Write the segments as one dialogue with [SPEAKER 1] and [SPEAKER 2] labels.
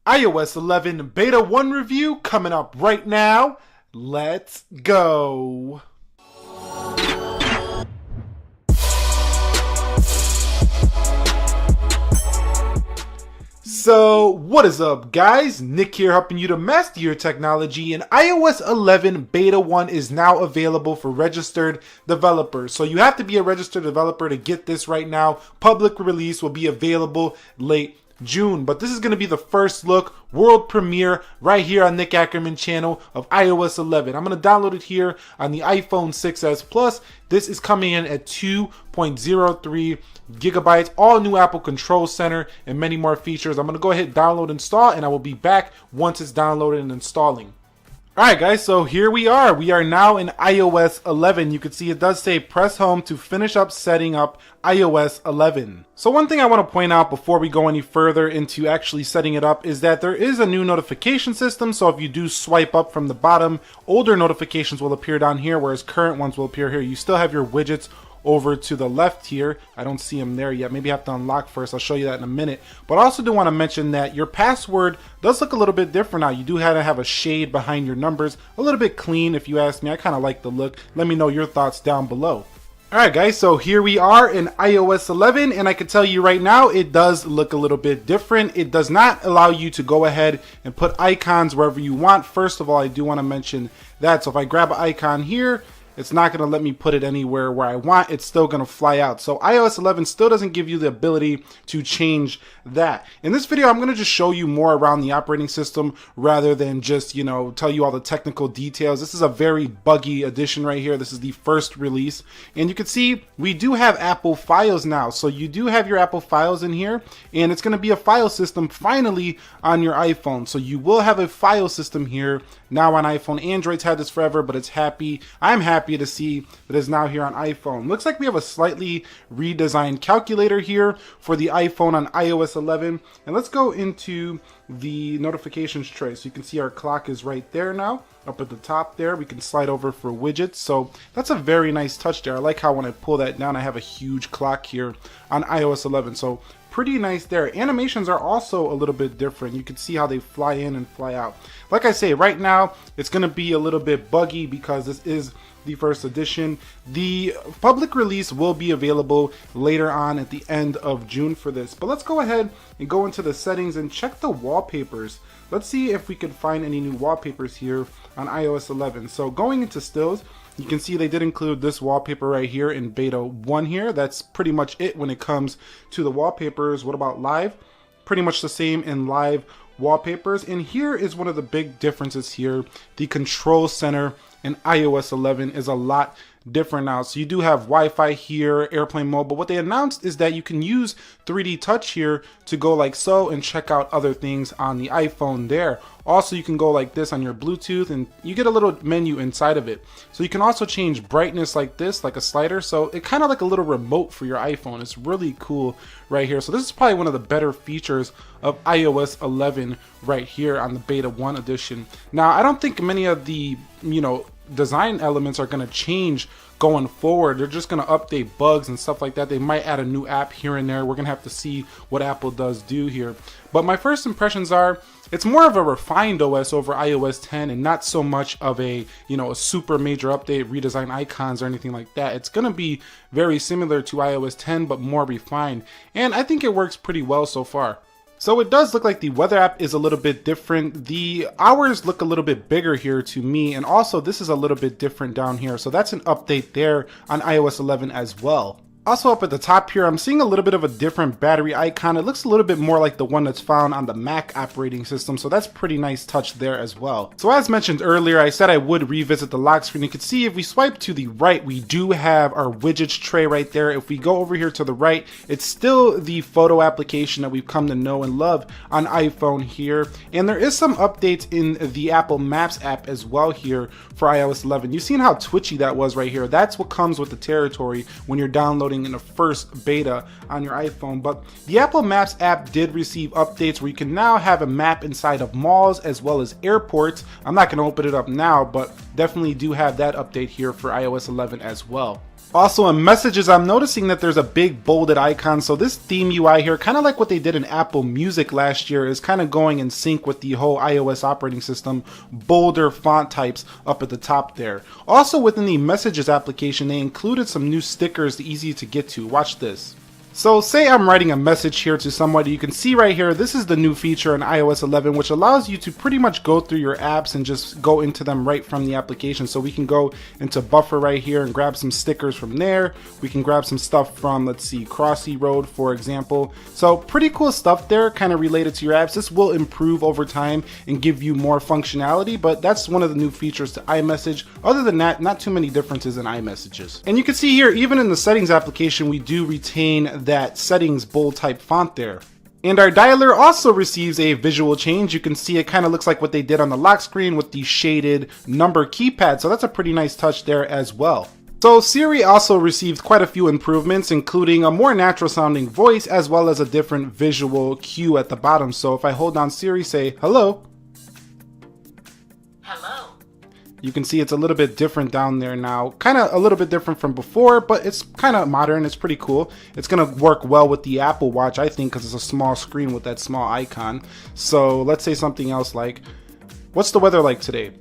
[SPEAKER 1] iOS 11 Beta 1 review coming up right now. Let's go. So what is up guys, Nick here helping you to master your technology, and iOS 11 Beta 1 is now available for registered developers. So you have to be a registered developer to get this right now. Public release will be available late June, but this is going to be the first look, world premiere right here on Nick Ackerman channel of iOS 11. I'm going to download it here on the iPhone 6s Plus. This is coming in at 2.03 gigabytes, all new Apple Control Center, and many more features. I'm going to go ahead, download, install, and I will be back once it's downloaded and installing. Alright guys, so here we are. We are now in iOS 11. You can see it does say press home to finish up setting up iOS 11. So one thing I want to point out before we go any further into actually setting it up is that there is a new notification system. So if you do swipe up from the bottom, older notifications will appear down here, whereas current ones will appear here. You still have your widgets over to the left here. I don't see them there yet. Maybe I have to unlock first. I'll show you that in a minute. But I also do want to mention that your password does look a little bit different now. You do have to have a shade behind your numbers. A little bit clean if you ask me. I kind of like the look. Let me know your thoughts down below. Alright guys, so here we are in iOS 11, and I can tell you right now it does look a little bit different. It does not allow you to go ahead and put icons wherever you want. First of all, I do want to mention that. So if I grab an icon here, it's not going to let me put it anywhere where I want. It's still going to fly out. So iOS 11 still doesn't give you the ability to change that. In this video, I'm going to just show you more around the operating system rather than just, tell you all the technical details. This is a very buggy edition right here. This is the first release. And you can see we do have Apple files now. So you do have your Apple files in here, and it's going to be a file system finally on your iPhone. So you will have a file system here now on iPhone. Android's had this forever, but it's happy. I'm happy to see that it's now here on iPhone. Looks like we have a slightly redesigned calculator here for the iPhone on iOS 11. And let's go into the notifications tray. So you can see our clock is right there now, up at the top there. We can slide over for widgets. So that's a very nice touch there. I like how when I pull that down, I have a huge clock here on iOS 11. So pretty nice there. Animations are also a little bit different. You can see how they fly in and fly out. Like I say, right now, it's going to be a little bit buggy because this is the first edition. The public release will be available later on at the end of June for this. But let's go ahead and go into the settings and check the wallpapers. Let's see if we can find any new wallpapers here on iOS 11. So going into stills, you can see they did include this wallpaper right here in beta 1 here. That's pretty much it when it comes to the wallpapers. What about live? Pretty much the same in live wallpapers. And here is one of the big differences here. The control center in iOS 11 is a lot different now. So you do have Wi-Fi here, airplane mode, but what they announced is that you can use 3D touch here to go like so and check out other things on the iPhone there. Also, you can go like this on your Bluetooth and you get a little menu inside of it. So you can also change brightness like this, like a slider. So it kind of like a little remote for your iPhone. It's really cool right here. So this is probably one of the better features of iOS 11 right here on the beta 1 edition. Now, I don't think many of the, design elements are going to change going forward. They're just going to update bugs and stuff like that. They might add a new app here and there. We're going to have to see what Apple does do here. But my first impressions are it's more of a refined OS over iOS 10 and not so much of a, a super major update, redesign icons or anything like that. It's going to be very similar to iOS 10 but more refined. And I think it works pretty well so far. So it does look like the weather app is a little bit different. The hours look a little bit bigger here to me, and also this is a little bit different down here. So that's an update there on iOS 11 as well. Also up at the top here, I'm seeing a little bit of a different battery icon. It looks a little bit more like the one that's found on the Mac operating system, so that's pretty nice touch there as well. So as mentioned earlier, I said I would revisit the lock screen. You can see if we swipe to the right, we do have our widgets tray right there. If we go over here to the right, it's still the photo application that we've come to know and love on iPhone here. And there is some updates in the Apple Maps app as well here for iOS 11. You've seen how twitchy that was right here. That's what comes with the territory when you're downloading in the first beta on your iPhone. But the Apple Maps app did receive updates where you can now have a map inside of malls as well as airports. I'm not going to open it up now, but definitely do have that update here for iOS 11 as well. Also in messages, I'm noticing that there's a big bolded icon. So this theme UI here, kind of like what they did in Apple Music last year, is kind of going in sync with the whole iOS operating system, bolder font types up at the top there. Also within the messages application, they included some new stickers easy to get to. Watch this. So say I'm writing a message here to somebody. You can see right here, this is the new feature in iOS 11, which allows you to pretty much go through your apps and just go into them right from the application. So we can go into Buffer right here and grab some stickers from there. We can grab some stuff from, let's see, Crossy Road, for example. So pretty cool stuff there, kind of related to your apps. This will improve over time and give you more functionality, but that's one of the new features to iMessage. Other than that, not too many differences in iMessages. And you can see here, even in the settings application, we do retain that settings bold type font there. And our dialer also receives a visual change. You can see it kind of looks like what they did on the lock screen with the shaded number keypad. So that's a pretty nice touch there as well. So Siri also received quite a few improvements, including a more natural sounding voice as well as a different visual cue at the bottom. So if I hold down Siri, say hello.
[SPEAKER 2] Hello.
[SPEAKER 1] You can see it's a little bit different down there now. Kind of a little bit different from before, but it's kind of modern. It's pretty cool. It's going to work well with the Apple Watch, I think, because it's a small screen with that small icon. So let's say something else like, what's the weather like today?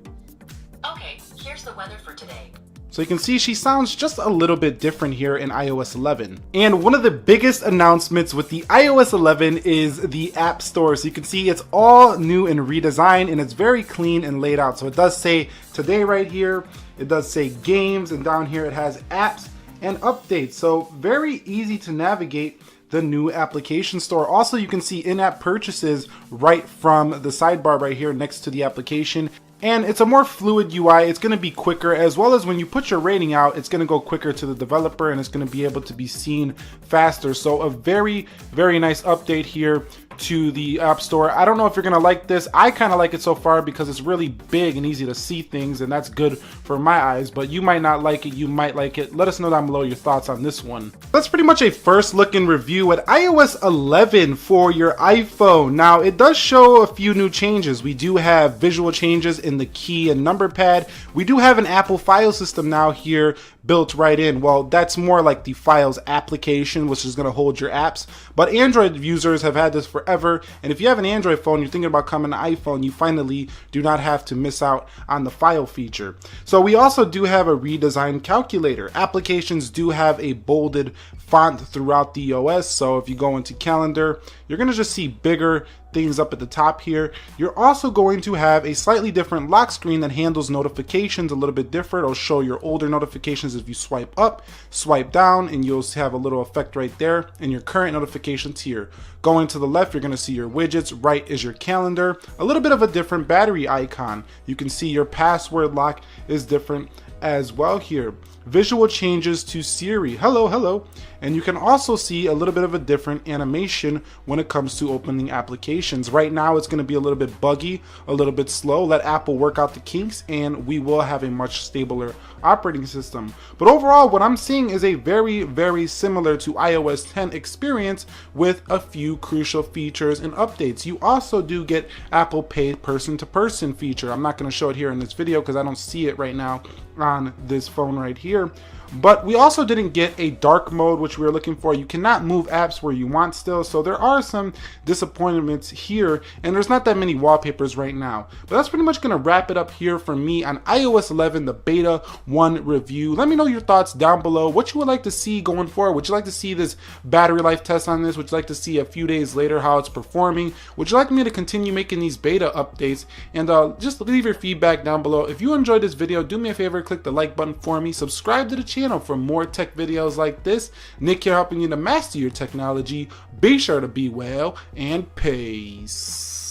[SPEAKER 2] Okay, here's the weather for today.
[SPEAKER 1] So you can see she sounds just a little bit different here in iOS 11. And one of the biggest announcements with the iOS 11 is the App Store. So you can see it's all new and redesigned, and it's very clean and laid out. So it does say today right here, it does say games, and down here it has apps and updates. So very easy to navigate the new application store. Also, you can see in-app purchases right from the sidebar right here next to the application. And it's a more fluid UI. It's going to be quicker, as well as when you put your rating out, it's going to go quicker to the developer and it's going to be able to be seen faster. So a very, very nice update here to the App Store. I don't know if you're going to like this. I kind of like it so far because it's really big and easy to see things, and that's good for my eyes, but you might not like it. You might like it. Let us know down below your thoughts on this one. That's pretty much a first look and review at iOS 11 for your iPhone. Now, it does show a few new changes. We do have visual changes in the key and number pad. We do have an Apple file system now here built right in. Well, that's more like the Files application, which is going to hold your apps. But Android users have had this forever. And if you have an Android phone, you're thinking about coming to iPhone, you finally do not have to miss out on the file feature. So we also do have a redesigned calculator. Applications do have a bolded font throughout the OS. So if you go into Calendar, you're going to just see bigger things up at the top here. You're also going to have a slightly different lock screen that handles notifications a little bit different. It'll show your older notifications if you swipe up, swipe down, and you'll have a little effect right there, and your current notifications here. Going to the left, you're going to see your widgets. Right is your calendar. A little bit of a different battery icon. You can see your password lock is different as well here. Visual changes to Siri. Hello, hello. And you can also see a little bit of a different animation when it comes to opening applications. Right now, it's going to be a little bit buggy, a little bit slow. Let Apple work out the kinks, and we will have a much stabler operating system. But overall, what I'm seeing is a very, very similar to iOS 10 experience with a few crucial features and updates. You also do get Apple Pay person-to-person feature. I'm not going to show it here in this video because I don't see it right now on this phone right here. But we also didn't get a dark mode, which we were looking for. You cannot move apps where you want still, so there are some disappointments here, and there's not that many wallpapers right now. But that's pretty much going to wrap it up here for me on iOS 11, the Beta 1 review. Let me know your thoughts down below, what you would like to see going forward. Would you like to see this battery life test on this? Would you like to see a few days later how it's performing? Would you like me to continue making these beta updates? And just leave your feedback down below. If you enjoyed this video, do me a favor, click the like button for me, subscribe to the channel for more tech videos like this. Nick here helping you to master your technology. Be sure to be well, and peace.